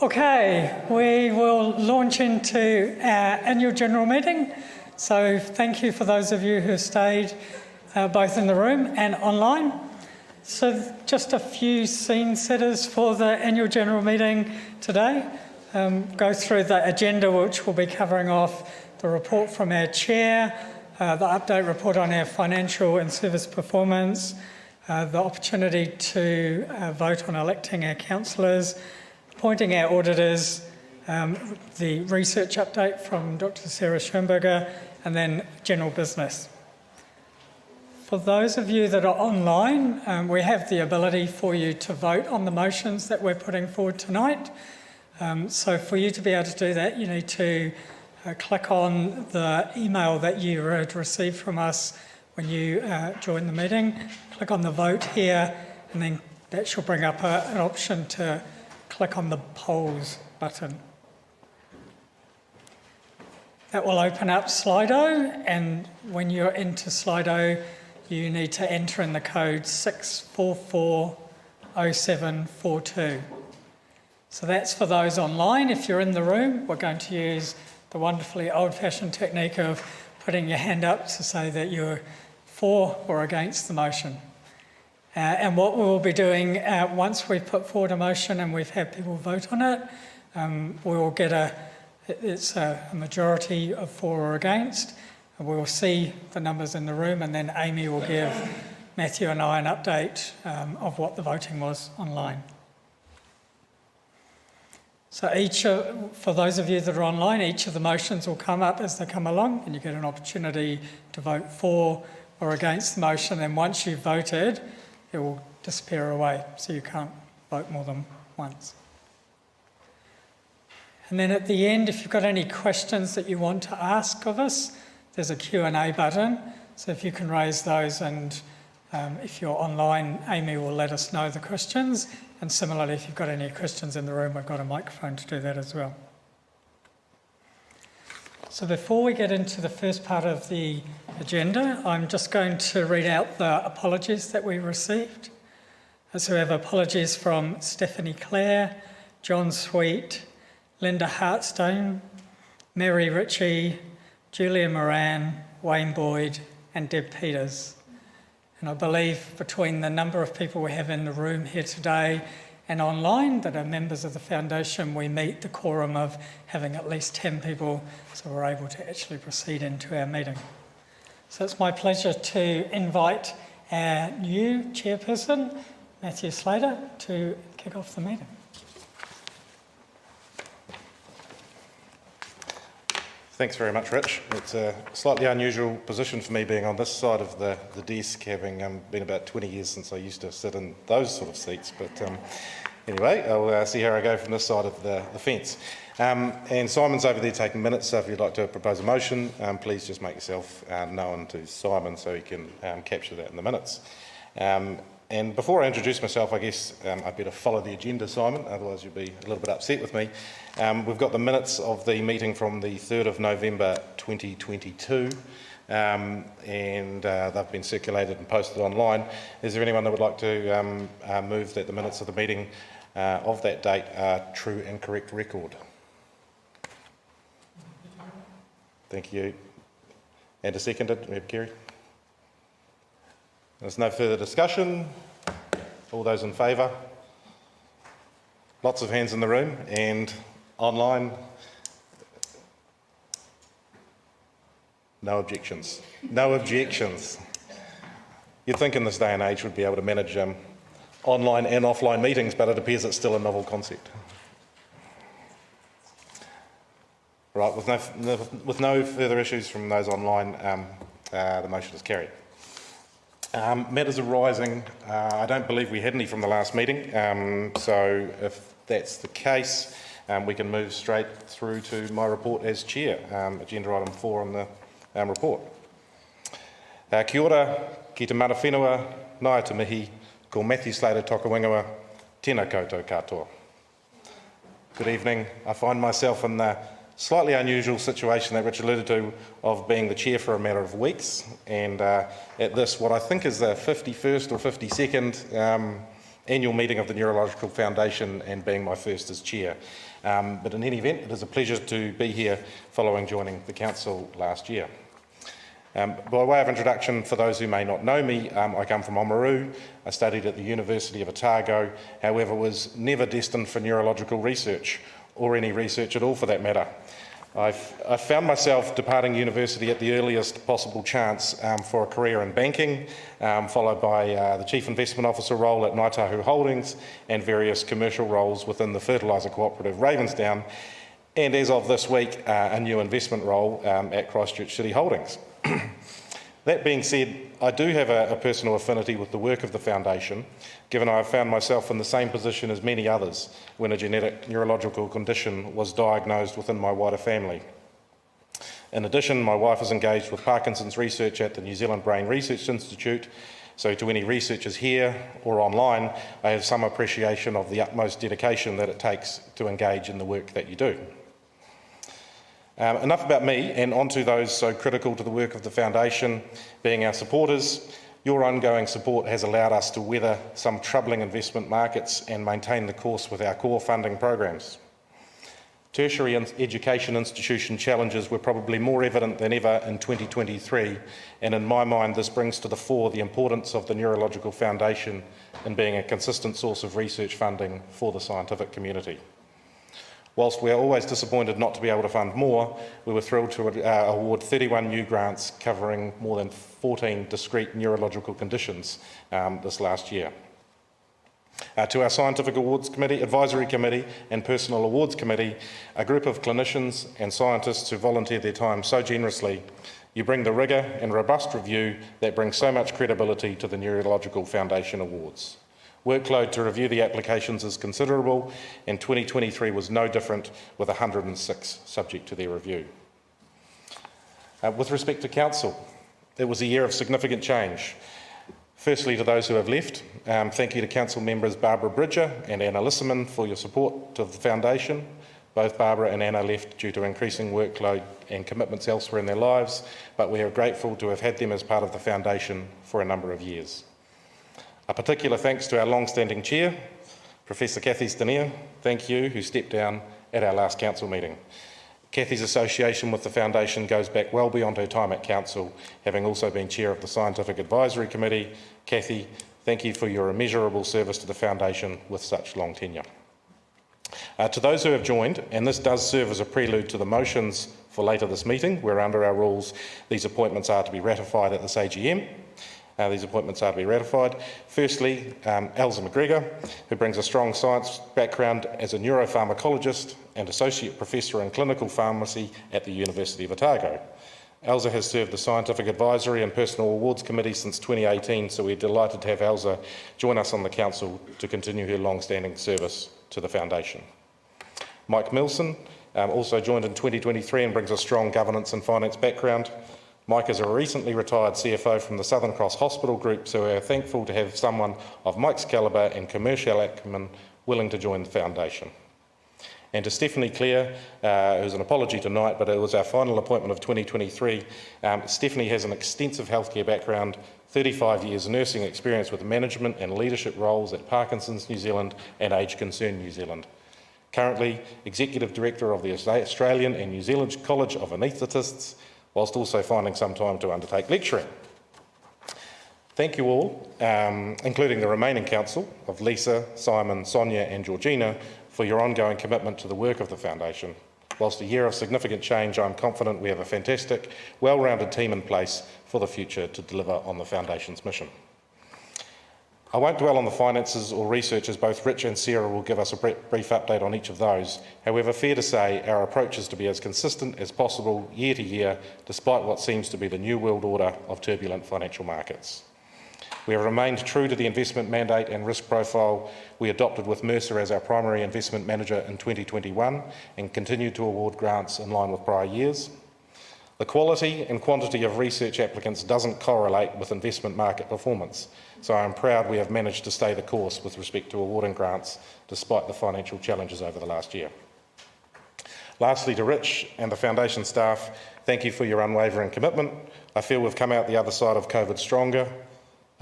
Okay, we will launch into our annual general meeting. So thank you for those of you who stayed both in the room and online. So just a few scene setters for the annual general meeting today. Go through the agenda, which will be covering off the report from our chair, the update report on our financial and service performance, the opportunity to vote on electing our councillors, appointing our auditors, the research update from Dr. Sarah Schoenberger, and then general business. For those of you that are online, we have the ability for you to vote on the motions that we're putting forward tonight. So for you to be able to do that, you need to click on the email that you had received from us when you joined the meeting. Click on the vote here, and then that should bring up an option to click on the polls button. That will open up Slido, and when you're into Slido, you need to enter in the code 6440742. So that's for those online. If you're in the room, we're going to use the wonderfully old-fashioned technique of putting your hand up to say that you're for or against the motion. And what we will be doing once we've put forward a motion and we've had people vote on it, we will get a majority of for or against. And we will see the numbers in the room, and then Amy will give Matthew and I an update of what the voting was online. So for those of you that are online, each of the motions will come up as they come along, and you get an opportunity to vote for or against the motion. And once you've voted, it will disappear away, so you can't vote more than once. And then at the end, if you've got any questions that you want to ask of us, there's a Q&A button. So if you can raise those, and if you're online, Amy will let us know the questions. And similarly, if you've got any questions in the room, we've got a microphone to do that as well. So before we get into the first part of the agenda, I'm just going to read out the apologies that we received. So we have apologies from Stephanie Clare, John Sweet, Linda Hartstone, Mary Ritchie, Julia Moran, Wayne Boyd, and Deb Peters. And I believe between the number of people we have in the room here today and online that are members of the foundation, we meet the quorum of having at least 10 people, so we're able to actually proceed into our meeting. So it's my pleasure to invite our new chairperson, Matthew Slater, to kick off the meeting. Thanks very much, Rich. It's a slightly unusual position for me, being on this side of the desk, having been about 20 years since I used to sit in those sort of seats. But anyway, I'll see how I go from this side of the fence. And Simon's over there taking minutes, so if you'd like to propose a motion, please just make yourself known to Simon so he can capture that in the minutes. And before I introduce myself, I guess I'd better follow the agenda, Simon, otherwise you'll be a little bit upset with me. We've got the minutes of the meeting from the 3rd of November 2022, and they've been circulated and posted online. Is there anyone that would like to move that the minutes of the meeting of that date are true and correct record? Thank you. And a seconded, we have Kerry. There's no further discussion. All those in favour? Lots of hands in the room and online. No objections. No objections. You'd think in this day and age we'd be able to manage online and offline meetings, but it appears it's still a novel concept. Right, with no further issues from those online, the motion is carried. Matters arising, I don't believe we had any from the last meeting, so if that's the case, we can move straight through to my report as chair, agenda item 4 on the report. Kia ora, ki te mana whenua, nai te mihi, ko Matthew Slater toka wingua, tēnā koutou katoa. Good evening. I find myself in the slightly unusual situation that Rich alluded to of being the chair for a matter of weeks, and at this, what I think is the 51st or 52nd annual meeting of the Neurological Foundation and being my first as chair. But in any event, it is a pleasure to be here following joining the council last year. By way of introduction, for those who may not know me, I come from Oamaru. I studied at the University of Otago, however was never destined for neurological research, or any research at all for that matter. I found myself departing university at the earliest possible chance for a career in banking, followed by the Chief Investment Officer role at Ngāi Tahu Holdings and various commercial roles within the fertiliser cooperative Ravensdown, and as of this week, a new investment role at Christchurch City Holdings. That being said, I do have a personal affinity with the work of the Foundation, given I have found myself in the same position as many others when a genetic neurological condition was diagnosed within my wider family. In addition, my wife is engaged with Parkinson's research at the New Zealand Brain Research Institute, so to any researchers here or online, I have some appreciation of the utmost dedication that it takes to engage in the work that you do. Enough about me, and on to those so critical to the work of the Foundation, being our supporters. Your ongoing support has allowed us to weather some troubling investment markets and maintain the course with our core funding programs. Tertiary education institution challenges were probably more evident than ever in 2023, and in my mind this brings to the fore the importance of the Neurological Foundation in being a consistent source of research funding for the scientific community. Whilst we are always disappointed not to be able to fund more, we were thrilled to award 31 new grants covering more than 14 discrete neurological conditions this last year. To our Scientific Awards Committee, Advisory Committee and Personal Awards Committee, a group of clinicians and scientists who volunteer their time so generously, you bring the rigour and robust review that brings so much credibility to the Neurological Foundation Awards. Workload to review the applications is considerable, and 2023 was no different, with 106 subject to their review. With respect to Council, it was a year of significant change. Firstly, to those who have left, thank you to Council members Barbara Bridger and Anna Lisserman for your support to the Foundation. Both Barbara and Anna left due to increasing workload and commitments elsewhere in their lives, but we are grateful to have had them as part of the Foundation for a number of years. A particular thanks to our long-standing chair, Professor Cathy Stanier, thank you, who stepped down at our last council meeting. Cathy's association with the Foundation goes back well beyond her time at council, having also been chair of the Scientific Advisory Committee. Cathy, thank you for your immeasurable service to the Foundation with such long tenure. To those who have joined, and this does serve as a prelude to the motions for later this meeting, where under our rules these appointments are to be ratified at this AGM. These appointments are to be ratified. Firstly, Elsa McGregor, who brings a strong science background as a neuropharmacologist and Associate Professor in Clinical Pharmacy at the University of Otago. Elsa has served the Scientific Advisory and Personal Awards Committee since 2018, so we're delighted to have Elsa join us on the Council to continue her long-standing service to the Foundation. Mike Milson also joined in 2023 and brings a strong governance and finance background. Mike is a recently retired CFO from the Southern Cross Hospital Group, so we are thankful to have someone of Mike's calibre and commercial acumen willing to join the Foundation. And to Stephanie Clare, who's an apology tonight, but it was our final appointment of 2023. Stephanie has an extensive healthcare background, 35 years nursing experience with management and leadership roles at Parkinson's New Zealand and Age Concern New Zealand. Currently Executive Director of the Australian and New Zealand College of Anaesthetists, whilst also finding some time to undertake lecturing. Thank you all, including the remaining council of Lisa, Simon, Sonia and Georgina, for your ongoing commitment to the work of the Foundation. Whilst a year of significant change, I'm confident we have a fantastic, well-rounded team in place for the future to deliver on the Foundation's mission. I won't dwell on the finances or research, as both Rich and Sarah will give us a brief update on each of those. However, fair to say our approach is to be as consistent as possible year to year, despite what seems to be the new world order of turbulent financial markets. We have remained true to the investment mandate and risk profile we adopted with Mercer as our primary investment manager in 2021 and continued to award grants in line with prior years. The quality and quantity of research applicants doesn't correlate with investment market performance, so I'm proud we have managed to stay the course with respect to awarding grants despite the financial challenges over the last year. Lastly, to Rich and the Foundation staff, thank you for your unwavering commitment. I feel we've come out the other side of COVID stronger,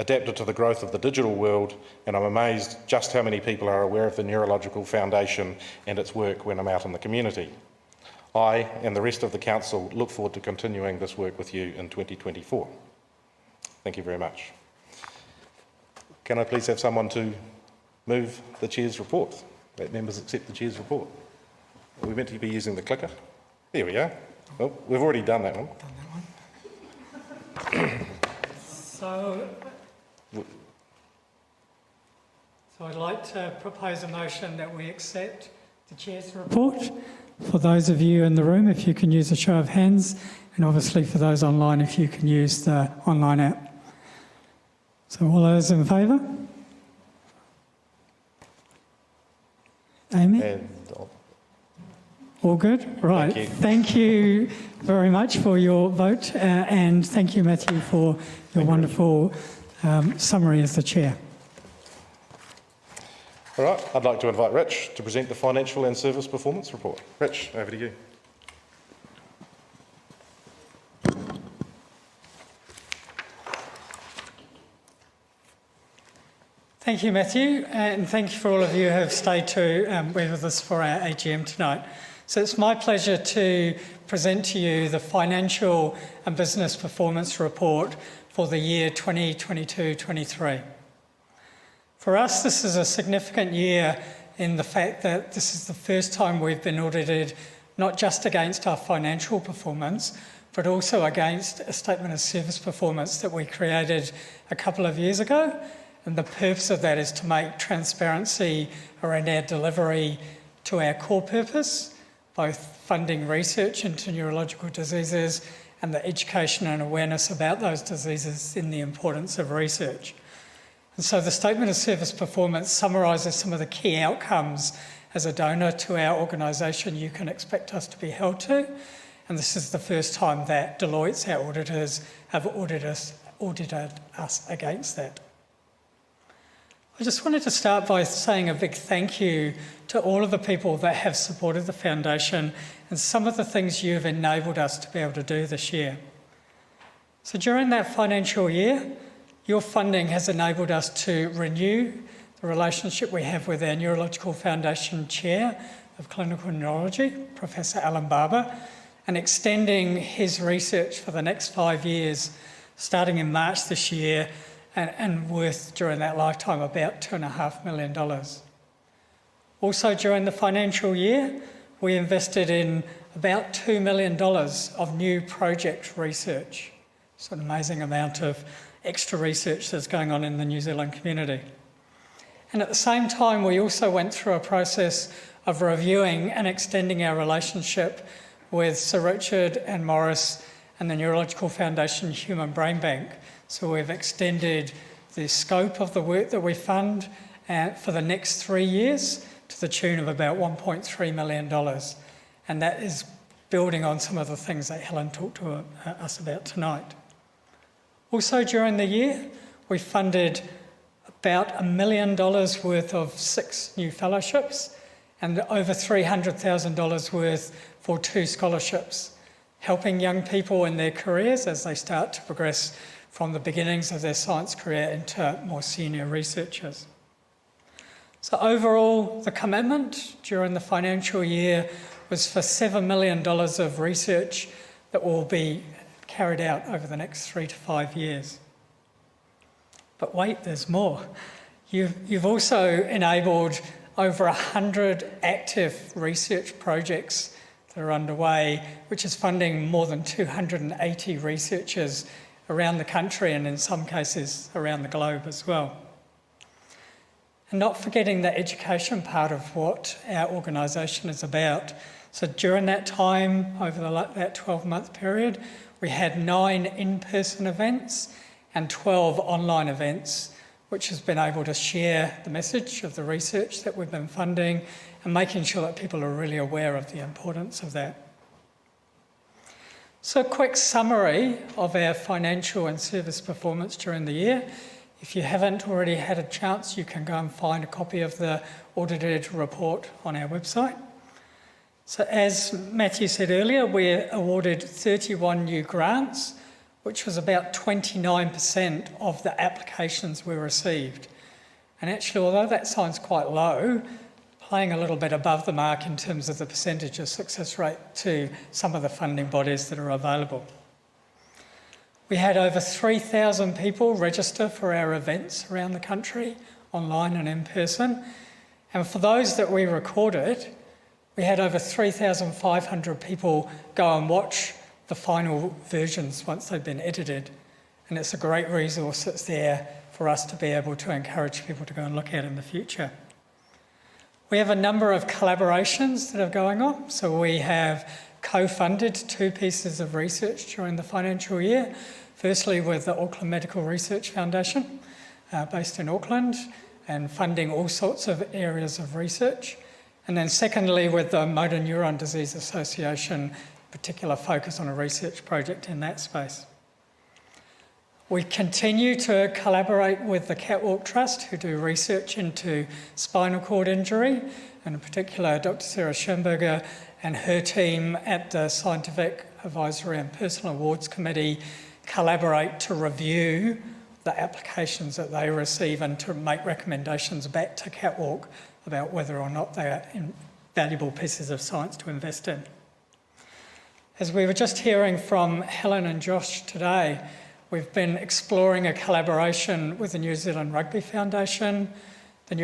adapted to the growth of the digital world, and I'm amazed just how many people are aware of the Neurological Foundation and its work when I'm out in the community. I and the rest of the Council look forward to continuing this work with you in 2024. Thank you very much. Can I please have someone to move the Chair's report? Let members accept the Chair's report. Are we meant to be using the clicker? There we are. Well, we've already done that one. So I'd like to propose a motion that we accept the Chair's report. For those of you in the room, if you can use a show of hands, and obviously for those online, if you can use the online app. So all those in favour? Amy? And All good? Right. Thank you. Thank you very much for your vote, and thank you, Matthew, for your wonderful summary as the Chair. all right, I'd like to invite Rich to present the Financial and Service Performance Report. Rich, over to you. Thank you, Matthew, and thank you for all of you who have stayed to be with us for our AGM tonight. So it's my pleasure to present to you the Financial and Business Performance Report for the year 2022-23. For us, this is a significant year in the fact that this is the first time we've been audited not just against our financial performance, but also against a statement of service performance that we created a couple of years ago. And the purpose of that is to make transparency around our delivery to our core purpose, both funding research into neurological diseases and the education and awareness about those diseases in the importance of research. And so the Statement of Service Performance summarises some of the key outcomes as a donor to our organisation you can expect us to be held to. And this is the first time that Deloitte's, our auditors, have audited us against that. I just wanted to start by saying a big thank you to all of the people that have supported the Foundation and some of the things you've enabled us to be able to do this year. So during that financial year, your funding has enabled us to renew the relationship we have with our Neurological Foundation Chair of Clinical Neurology, Professor Alan Barber, and extending his research for the next 5 years, starting in March this year, and worth during that lifetime about $2.5 million. Also during the financial year, we invested in about $2 million of new project research. It's an amazing amount of extra research that's going on in the New Zealand community. And at the same time, we also went through a process of reviewing and extending our relationship with Sir Richard and Morris and the Neurological Foundation Human Brain Bank. So we've extended the scope of the work that we fund for the next 3 years to the tune of about $1.3 million. And that is building on some of the things that Helen talked to us about tonight. Also during the year, we funded about $1 million worth of 6 new fellowships and over $300,000 worth for 2 scholarships, helping young people in their careers as they start to progress from the beginnings of their science career into more senior researchers. So overall, the commitment during the financial year was for $7 million of research that will be carried out over the next 3 to 5 years. But wait, there's more. You've also enabled over 100 active research projects that are underway, which is funding more than 280 researchers around the country and in some cases around the globe as well. And not forgetting the education part of what our organisation is about. So during that time, over that 12-month period, we had 9 in-person events and 12 online events, which has been able to share the message of the research that we've been funding and making sure that people are really aware of the importance of that. So a quick summary of our financial and service performance during the year. If you haven't already had a chance, you can go and find a copy of the audited report on our website. So as Matthew said earlier, we awarded 31 new grants, which was about 29% of the applications we received. And actually, although that sounds quite low, playing a little bit above the mark in terms of the percentage of success rate to some of the funding bodies that are available. We had over 3,000 people register for our events around the country, online and in person. And for those that we recorded, we had over 3,500 people go and watch the final versions once they've been edited. And it's a great resource that's there for us to be able to encourage people to go and look at in the future. We have a number of collaborations that are going on. So we have co-funded 2 pieces of research during the financial year. Firstly, with the Auckland Medical Research Foundation, based in Auckland, and funding all sorts of areas of research. And then secondly, with the Motor Neuron Disease Association, particular focus on a research project in that space. We continue to collaborate with the Catwalk Trust, who do research into spinal cord injury, and in particular Dr. Sarah Schoenberger and her team at the Scientific Advisory and Personal Awards Committee collaborate to review the applications that they receive and to make recommendations back to Catwalk about whether or not they are valuable pieces of science to invest in. As we were just hearing from Helen and Josh today, we've been exploring a collaboration with the New Zealand Rugby Foundation, the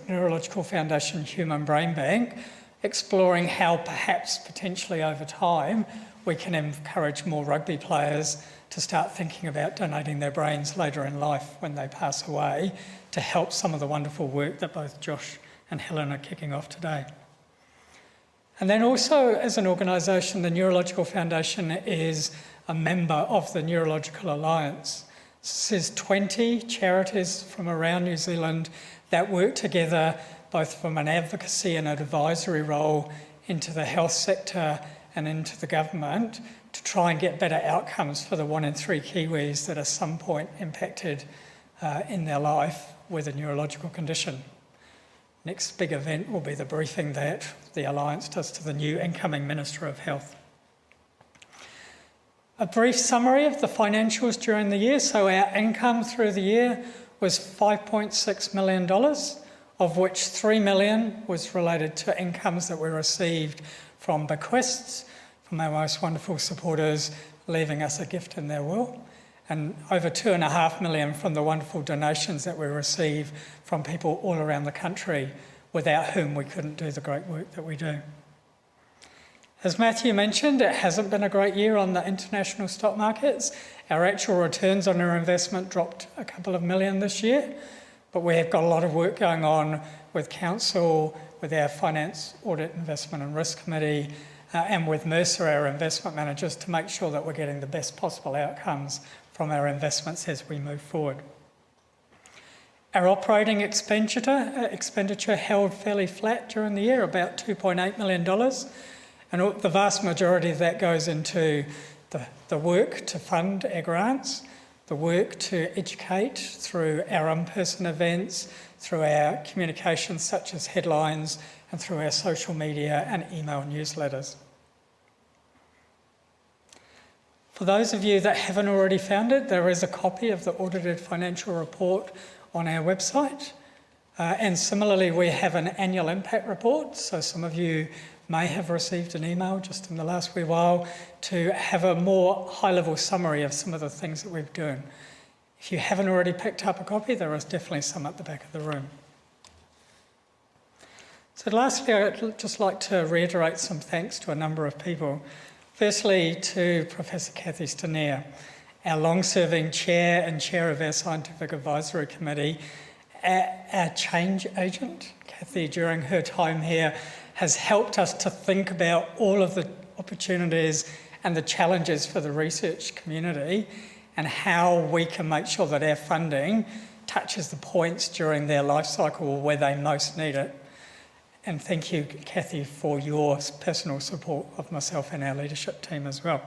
Neurological Foundation Human Brain Bank, exploring how perhaps potentially over time we can encourage more rugby players to start thinking about donating their brains later in life when they pass away to help some of the wonderful work that both Josh and Helen are kicking off today. And then also as an organisation, the Neurological Foundation is a member of the Neurological Alliance. This is 20 charities from around New Zealand that work together both from an advocacy and an advisory role into the health sector and into the government to try and get better outcomes for the 1 in 3 Kiwis that at some point impacted in their life with a neurological condition. Next big event will be the briefing that the Alliance does to the new incoming Minister of Health. A brief summary of the financials during the year. So our income through the year was $5.6 million, of which $3 million was related to incomes that we received from bequests from our most wonderful supporters, leaving us a gift in their will, and over $2.5 million from the wonderful donations that we receive from people all around the country, without whom we couldn't do the great work that we do. As Matthew mentioned, it hasn't been a great year on the international stock markets. Our actual returns on our investment dropped a couple of million this year, but we have got a lot of work going on with Council, with our Finance, Audit, Investment and Risk Committee, and with Mercer, our investment managers, to make sure that we're getting the best possible outcomes from our investments as we move forward. Our operating expenditure held fairly flat during the year, about $2.8 million, and the vast majority of that goes into the work to fund our grants, the work to educate through our in-person events, through our communications such as headlines, and through our social media and email newsletters. For those of you that haven't already found it, there is a copy of the audited financial report on our website. And similarly, we have an annual impact report. So some of you may have received an email just in the last wee while to have a more high-level summary of some of the things that we've done. If you haven't already picked up a copy, there is definitely some at the back of the room. So lastly, I'd just like to reiterate some thanks to a number of people. Firstly, to Professor Kathy Stanier, our long-serving chair and chair of our Scientific Advisory Committee, our change agent. Kathy, during her time here, has helped us to think about all of the opportunities and the challenges for the research community and how we can make sure that our funding touches the points during their life cycle where they most need it. And thank you, Kathy, for your personal support of myself and our leadership team as well.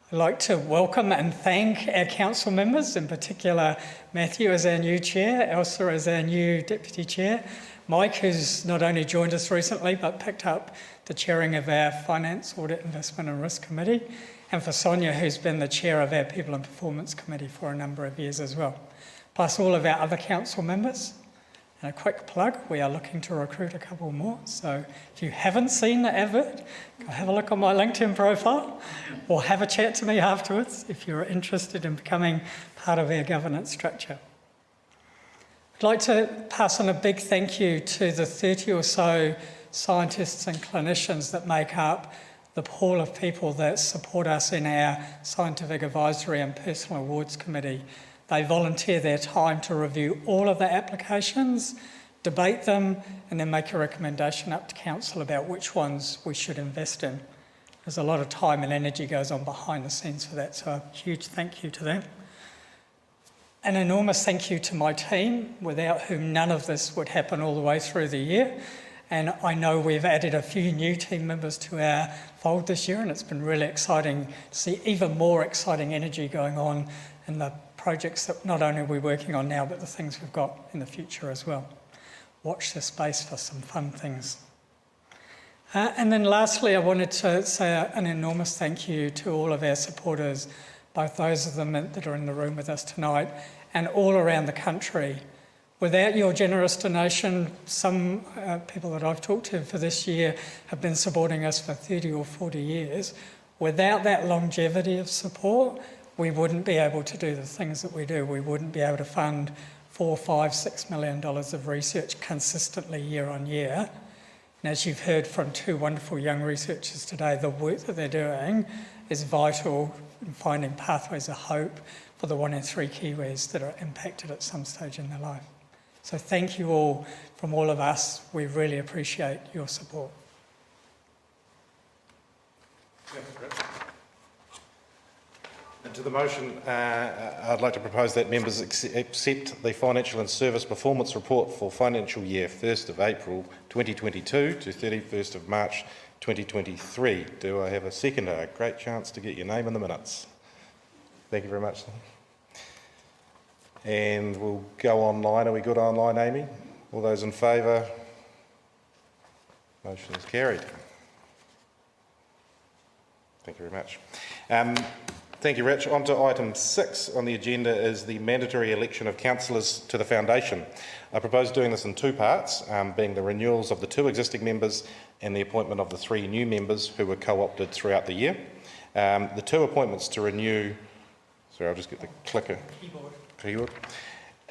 I'd like to welcome and thank our council members, in particular Matthew as our new chair, Elsa as our new deputy chair, Mike, who's not only joined us recently but picked up the chairing of our Finance, Audit, Investment and Risk Committee, and for Sonia, who's been the chair of our People and Performance Committee for a number of years as well, plus all of our other council members. And a quick plug, we are looking to recruit a couple more, so if you haven't seen the advert, go have a look on my LinkedIn profile or have a chat to me afterwards if you're interested in becoming part of our governance structure. I'd like to pass on a big thank you to the 30 or so scientists and clinicians that make up the pool of people that support us in our Scientific Advisory and Personal Awards Committee. They volunteer their time to review all of the applications, debate them, and then make a recommendation up to council about which ones we should invest in. There's a lot of time and energy goes on behind the scenes for that, so a huge thank you to them. An enormous thank you to my team, without whom none of this would happen all the way through the year. And I know we've added a few new team members to our fold this year, and it's been really exciting to see even more exciting energy going on in the projects that not only we're working on now, but the things we've got in the future as well. Watch this space for some fun things. And then lastly, I wanted to say an enormous thank you to all of our supporters, both those of them that are in the room with us tonight and all around the country. Without your generous donation, some people that I've talked to for this year have been supporting us for 30 or 40 years. Without that longevity of support, we wouldn't be able to do the things that we do. We wouldn't be able to fund $4, $5, $6 million of research consistently year on year. And as you've heard from two wonderful young researchers today, the work that they're doing is vital in finding pathways of hope for the 1 in 3 Kiwis that are impacted at some stage in their life. So thank you all from all of us. We really appreciate your support. Thanks, Rich. And to the motion, I'd like to propose that members accept the Financial and Service Performance Report for financial year 1st of April 2022 to 31st of March 2023. Do I have a seconder? A great chance to get your name in the minutes. Thank you very much. And we'll go online. Are we good online, Amy? All those in favour? Motion is carried. Thank you very much. Thank you, Rich. On to item 6 on the agenda is the mandatory election of councillors to the Foundation. I propose doing this in 2 parts, being the renewals of the 2 existing members and the appointment of the 3 new members who were co-opted throughout the year. The 2 appointments to renew... Sorry, I'll just get the clicker. Keyboard.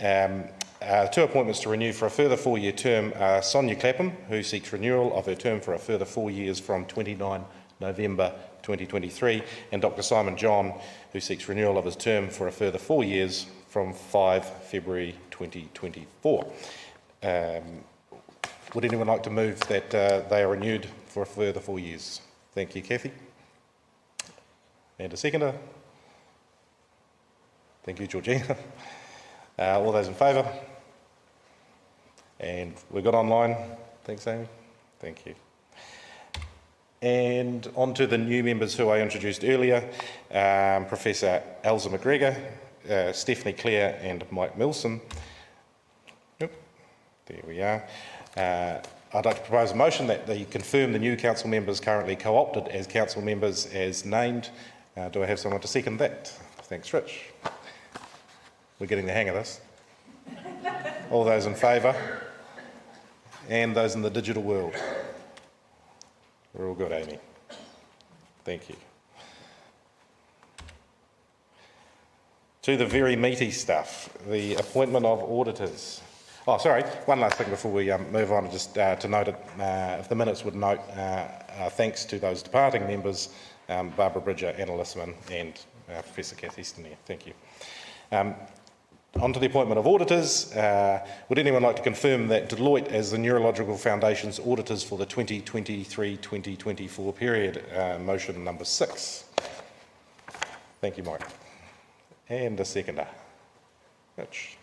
2 appointments to renew for a further 4-year term are Sonia Clapham, who seeks renewal of her term for a further 4 years from 29 November 2023, and Dr Simon John, who seeks renewal of his term for a further 4 years from 5 February 2024. Would anyone like to move that they are renewed for a further 4 years? Thank you, Kathy. And a seconder? Thank you, Georgina. All those in favour? And we're good online. Thanks, Amy. Thank you. And on to the new members who I introduced earlier, Professor Elsa McGregor, Stephanie Clare and Mike Milson. Yep, there we are. I'd like to propose a motion that they confirm the new council members currently co-opted as council members as named. Do I have someone to second that? Thanks, Rich. We're getting the hang of this. All those in favour? And those in the digital world? We're all good, Amy. Thank you. To the very meaty stuff, the appointment of auditors. Oh, sorry, one last thing before we move on, just to note it, if the minutes would note, thanks to those departing members, Barbara Bridger, Anna Lissman and Professor Kathy Stenier. Thank you. On to the appointment of auditors. Would anyone like to confirm that Deloitte as the Neurological Foundation's auditors for the 2023-2024 period? Motion number 6. Thank you, Mike. And a seconder. Rich.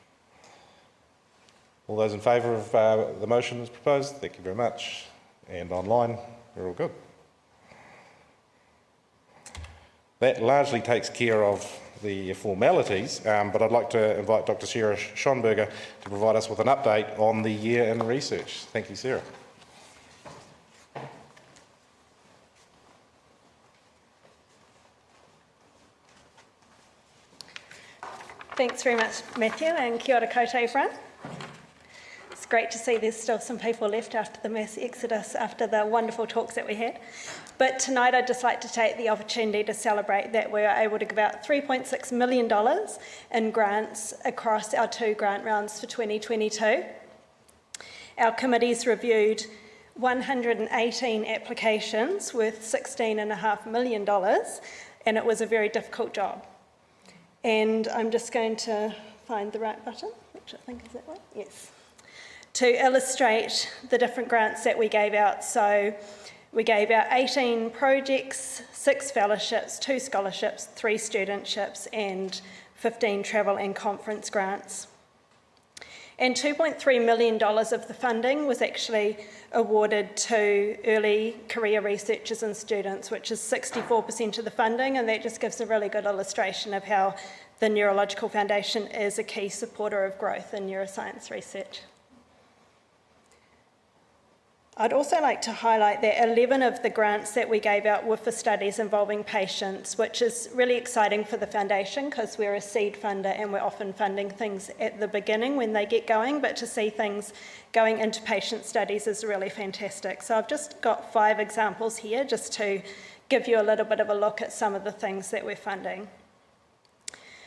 All those in favour of the motion as proposed? Thank you very much. And online, we're all good. That largely takes care of the formalities, but I'd like to invite Dr. Sarah Schonberger to provide us with an update on the year in research. Thank you, Sarah. Thanks very much, Matthew, and kia ora koutou, everyone. It's great to see there's still some people left after the mass exodus, after the wonderful talks that we had. But tonight I'd just like to take the opportunity to celebrate that we were able to give out $3.6 million in grants across our 2 grant rounds for 2022. Our committees reviewed 118 applications worth $16.5 million, and it was a very difficult job. And I'm just going to find the right button, which I think is that one. Yes. To illustrate the different grants that we gave out. So we gave out 18 projects, 6 fellowships, 2 scholarships, 3 studentships, and 15 travel and conference grants. And $2.3 million of the funding was actually awarded to early career researchers and students, which is 64% of the funding, and that just gives a really good illustration of how the Neurological Foundation is a key supporter of growth in neuroscience research. I'd also like to highlight that 11 of the grants that we gave out were for studies involving patients, which is really exciting for the Foundation because we're a seed funder and we're often funding things at the beginning when they get going, but to see things going into patient studies is really fantastic. So I've just got 5 examples here just to give you a little bit of a look at some of the things that we're funding.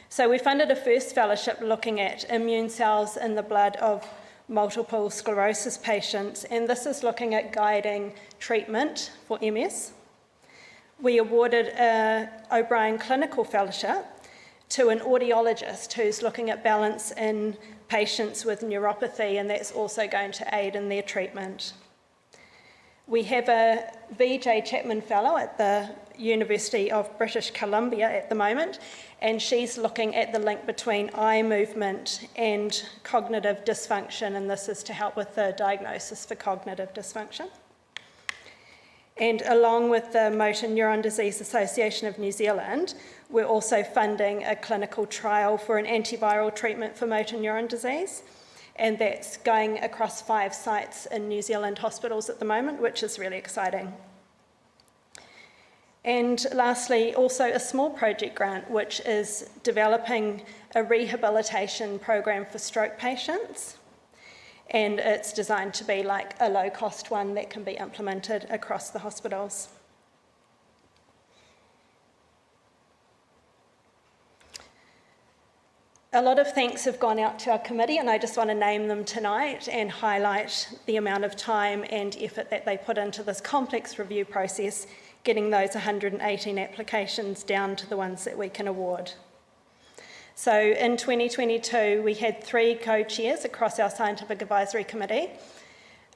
So we funded a first fellowship looking at immune cells in the blood of multiple sclerosis patients, and this is looking at guiding treatment for MS. We awarded an O'Brien Clinical Fellowship to an audiologist who's looking at balance in patients with neuropathy, and that's also going to aid in their treatment. We have a VJ Chapman Fellow at the University of British Columbia at the moment, and she's looking at the link between eye movement and cognitive dysfunction, and this is to help with the diagnosis for cognitive dysfunction. And along with the Motor Neuron Disease Association of New Zealand, we're also funding a clinical trial for an antiviral treatment for motor neuron disease, and that's going across 5 sites in New Zealand hospitals at the moment, which is really exciting. And lastly, also a small project grant, which is developing a rehabilitation program for stroke patients. And it's designed to be like a low-cost one that can be implemented across the hospitals. A lot of thanks have gone out to our committee, and I just want to name them tonight and highlight the amount of time and effort that they put into this complex review process, getting those 118 applications down to the ones that we can award. So in 2022, we had 3 co-chairs across our Scientific Advisory Committee.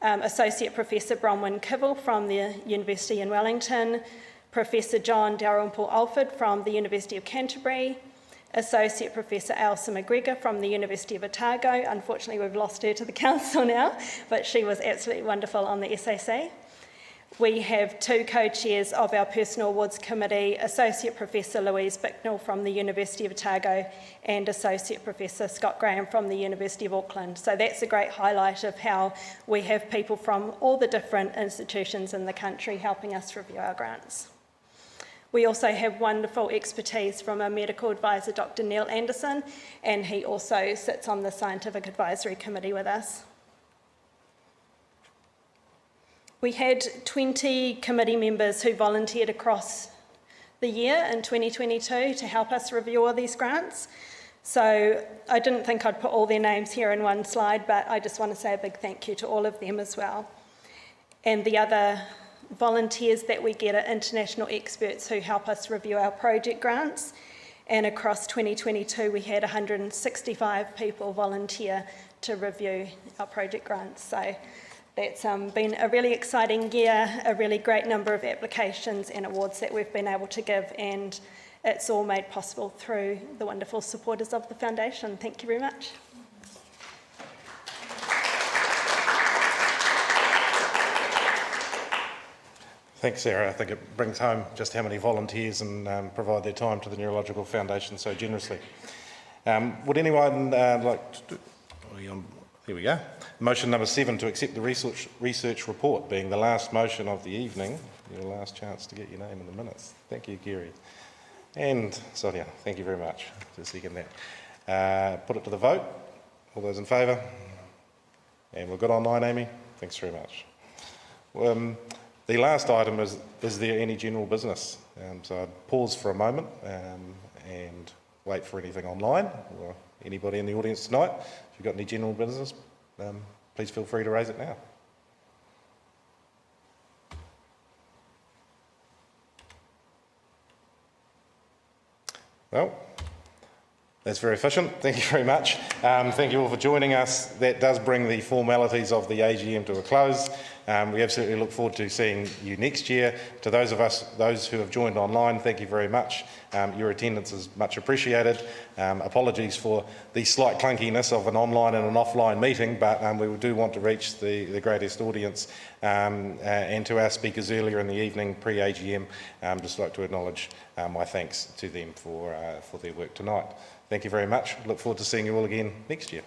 Associate Professor Bronwyn Kibble from the University in Wellington, Professor John Dalrymple Alford from the University of Canterbury, Associate Professor Ailsa McGregor from the University of Otago. Unfortunately, we've lost her to the council now, but she was absolutely wonderful on the SAC. We have 2 co-chairs of our Personal Awards Committee, Associate Professor Louise Bicknell from the University of Otago and Associate Professor Scott Graham from the University of Auckland. So that's a great highlight of how we have people from all the different institutions in the country helping us review our grants. We also have wonderful expertise from our medical advisor, Dr. Neil Anderson, and he also sits on the Scientific Advisory Committee with us. We had 20 committee members who volunteered across the year in 2022 to help us review all these grants. So I didn't think I'd put all their names here in one slide, but I just want to say a big thank you to all of them as well. And the other volunteers that we get are international experts who help us review our project grants. And across 2022, we had 165 people volunteer to review our project grants. So that's been a really exciting year, a really great number of applications and awards that we've been able to give, and it's all made possible through the wonderful supporters of the Foundation. Thank you very much. Thanks, Sarah. I think it brings home just how many volunteers and provide their time to the Neurological Foundation so generously. Would anyone like to... Here we go. Motion number 7 to accept the research report, being the last motion of the evening. Your last chance to get your name in the minutes. Thank you, Gary. And Sonia, thank you very much for seconding Put it to the vote. All those in favour? And we're good online, Amy? Thanks very much. The last item is there any general business? So I'd pause for a moment and wait for anything online or anybody in the audience tonight. If you've got any general business, please feel free to raise it now. Well, that's very efficient. Thank you very much. Thank you all for joining us. That does bring the formalities of the AGM to a close. We absolutely look forward to seeing you next year. To those who have joined online, thank you very much. Your attendance is much appreciated. Apologies for the slight clunkiness of an online and an offline meeting, but we do want to reach the greatest audience. And to our speakers earlier in the evening, pre-AGM, just like to acknowledge my thanks to them for their work tonight. Thank you very much. Look forward to seeing you all again next year.